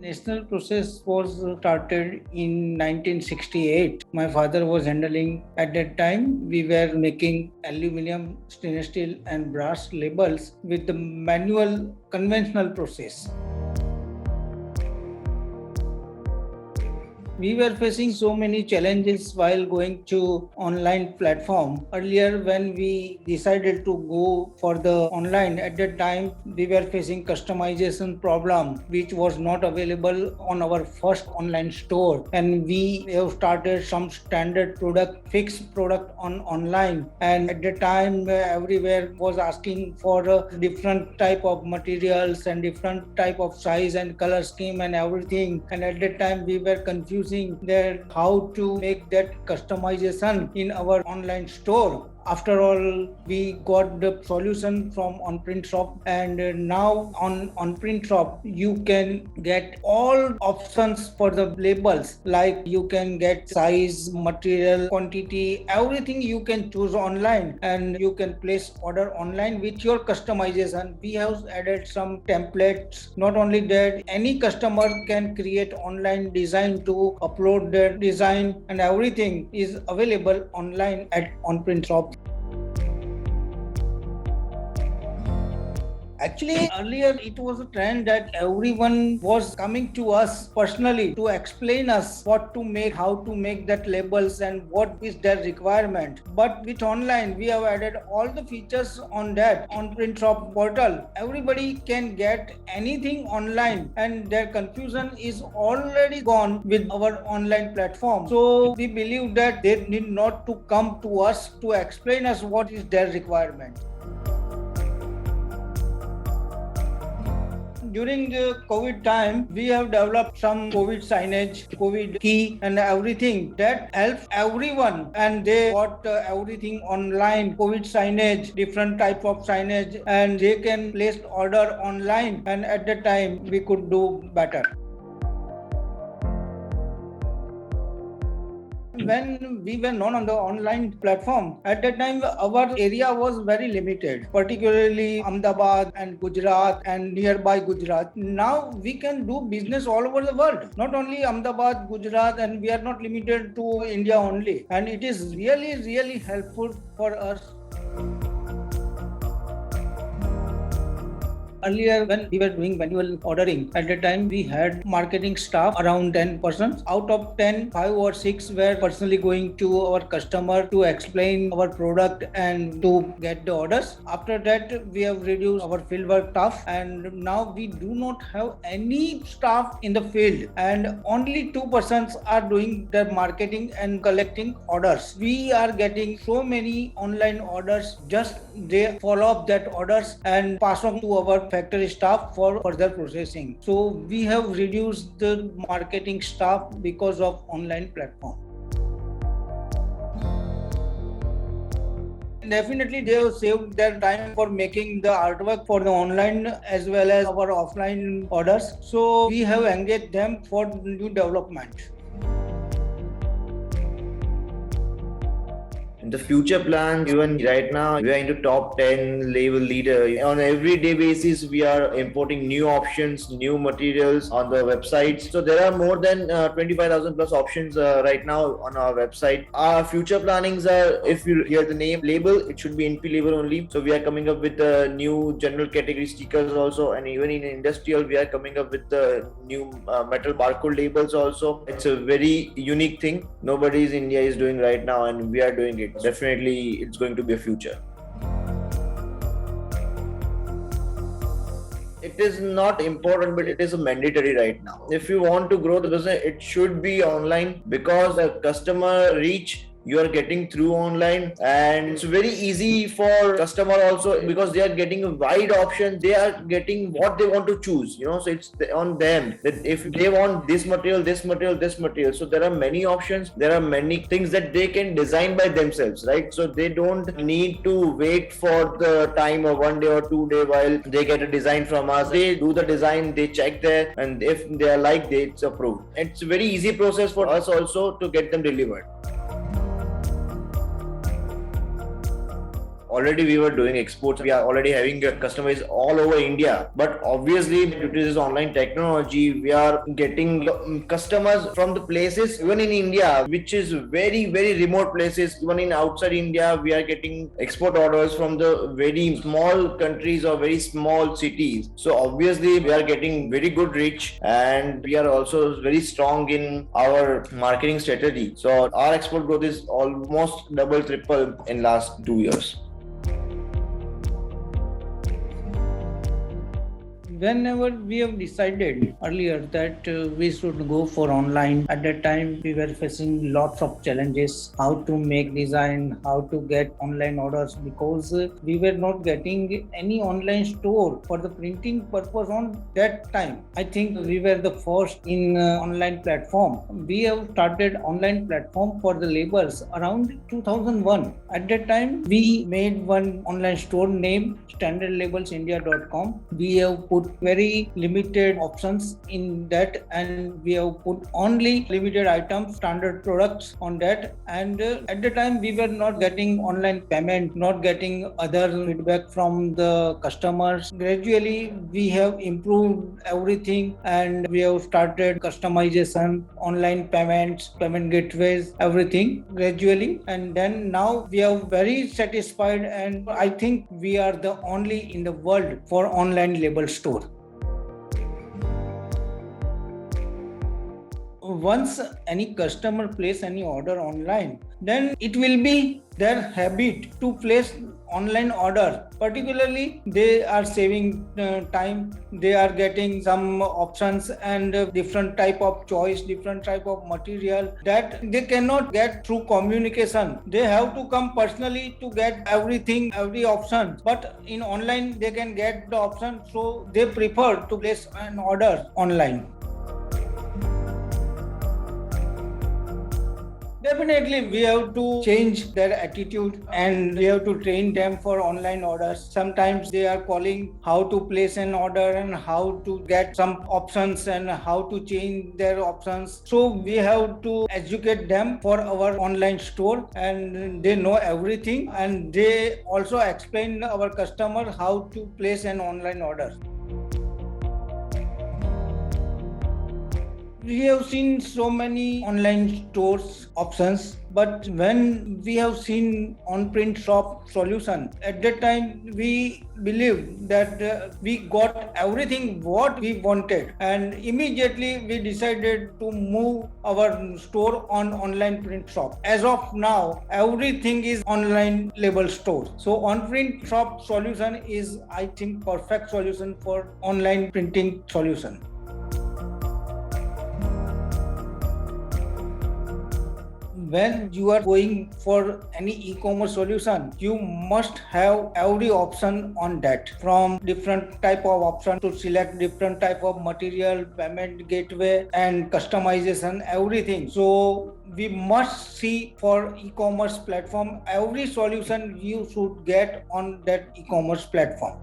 National process was started in 1968. My father was handling at that time. We were making aluminum, stainless steel and brass labels with the manual conventional process. We were facing so many challenges while going to online platform. Earlier, when we decided to go for the online, at that time we were facing customization problem, which was not available on our first online store. And we have started some standard product, fixed product on online. And at the time, everywhere was asking for a different type of materials and different type of size and color scheme and everything. And at that time, we were confused that how to make that customization in our online store. After all, we got the solution from OnPrintShop, and now on OnPrintShop, you can get all options for the labels, like you can get size, material, quantity, everything you can choose online, and you can place order online with your customization. We have added some templates. Not only that, any customer can create online design to upload their design, and everything is available online at OnPrintShop. Actually, earlier it was a trend that everyone was coming to us personally to explain us what to make, how to make that labels and what is their requirement. But with online, we have added all the features on that on PrintShop portal. Everybody can get anything online and their confusion is already gone with our online platform. So we believe that they need not to come to us to explain us what is their requirement. During the COVID time, we have developed some COVID signage, COVID key and everything that helps everyone, and they got everything online, COVID signage, different type of signage, and they can place order online, and at the time we could do better. When we were not on the online platform, at that time our area was very limited, particularly Ahmedabad and Gujarat and nearby Gujarat. Now we can do business all over the world, not only Ahmedabad, Gujarat, and we are not limited to India only. And it is really helpful for us. Earlier, when we were doing manual ordering, at the time we had marketing staff around 10 persons. Out of 10, 5 or 6 were personally going to our customer to explain our product and to get the orders. After that, we have reduced our fieldwork staff, and now we do not have any staff in the field, and only 2 persons are doing the marketing and collecting orders. We are getting so many online orders, just they follow up that orders and pass on to our factory staff for further processing. So we have reduced the marketing staff because of online platform. Definitely they have saved their time for making the artwork for the online as well as our offline orders. So we have engaged them for new development. The future plans, even right now, we are into top 10 label leader. On everyday basis, we are importing new options, new materials on the websites. So there are more than 25,000 plus options right now on our website. Our future plannings are, if you hear the name label, it should be NP label only. So we are coming up with new general category stickers also, and even in industrial, we are coming up with the new metal barcode labels also. It's a very unique thing. Nobody in India is doing right now, and we are doing it. Definitely, it's going to be a future. It is not important, but it is a mandatory right now. If you want to grow the business, it should be online, because the customer reach you are getting through online, and it's very easy for customer also, because they are getting a wide option. They are getting what they want to choose, so it's on them that if they want this material, this material, this material. So there are many options, there are many things that they can design by themselves, right? So they don't need to wait for the time of 1 day or 2 day while they get a design from us. They do the design, they check there, and if they are like, it's approved. It's a very easy process for us also to get them delivered. already we were doing exports. We are already having customers all over India. But obviously, due to this online technology, we are getting customers from the places even in India, which is very, very remote places. Even in outside India, we are getting export orders from the very small countries or very small cities. So obviously, we are getting very good reach, and we are also very strong in our marketing strategy. So our export growth is almost double, triple in last 2 years. Whenever we have decided earlier that we should go for online, at that time we were facing lots of challenges, how to make design, how to get online orders, because we were not getting any online store for the printing purpose on that time. I think we were the first in online platform. We have started online platform for the labels around 2001. At that time we made one online store named standardlabelsindia.com. We have put very limited options in that, and we have put only limited items, standard products on that. And at the time we were not getting online payment, not getting other feedback from the customers. Gradually we have improved everything, and we have started customization, online payments, payment gateways, everything gradually. And then now we are very satisfied, and I think we are the only in the world for online label store. Once any customer place any order online, then it will be their habit to place online order. Particularly they are saving time, they are getting some options and different type of choice, different type of material that they cannot get through communication. They have to come personally to get everything, every option, but in online they can get the option, so they prefer to place an order online. Definitely, we have to change their attitude, and we have to train them for online orders. Sometimes they are calling how to place an order and how to get some options and how to change their options. So we have to educate them for our online store, and they know everything, and they also explain our customer how to place an online order. We have seen so many online stores options, but when we have seen OnPrintShop solution, at that time we believed that we got everything what we wanted, and immediately we decided to move our store on online print shop. As of now, everything is online label store. So OnPrintShop solution is, I think, perfect solution for online printing solution. When you are going for any e-commerce solution, you must have every option on that, from different type of option to select different type of material, payment gateway and customization, everything. So we must see for e-commerce platform every solution you should get on that e-commerce platform.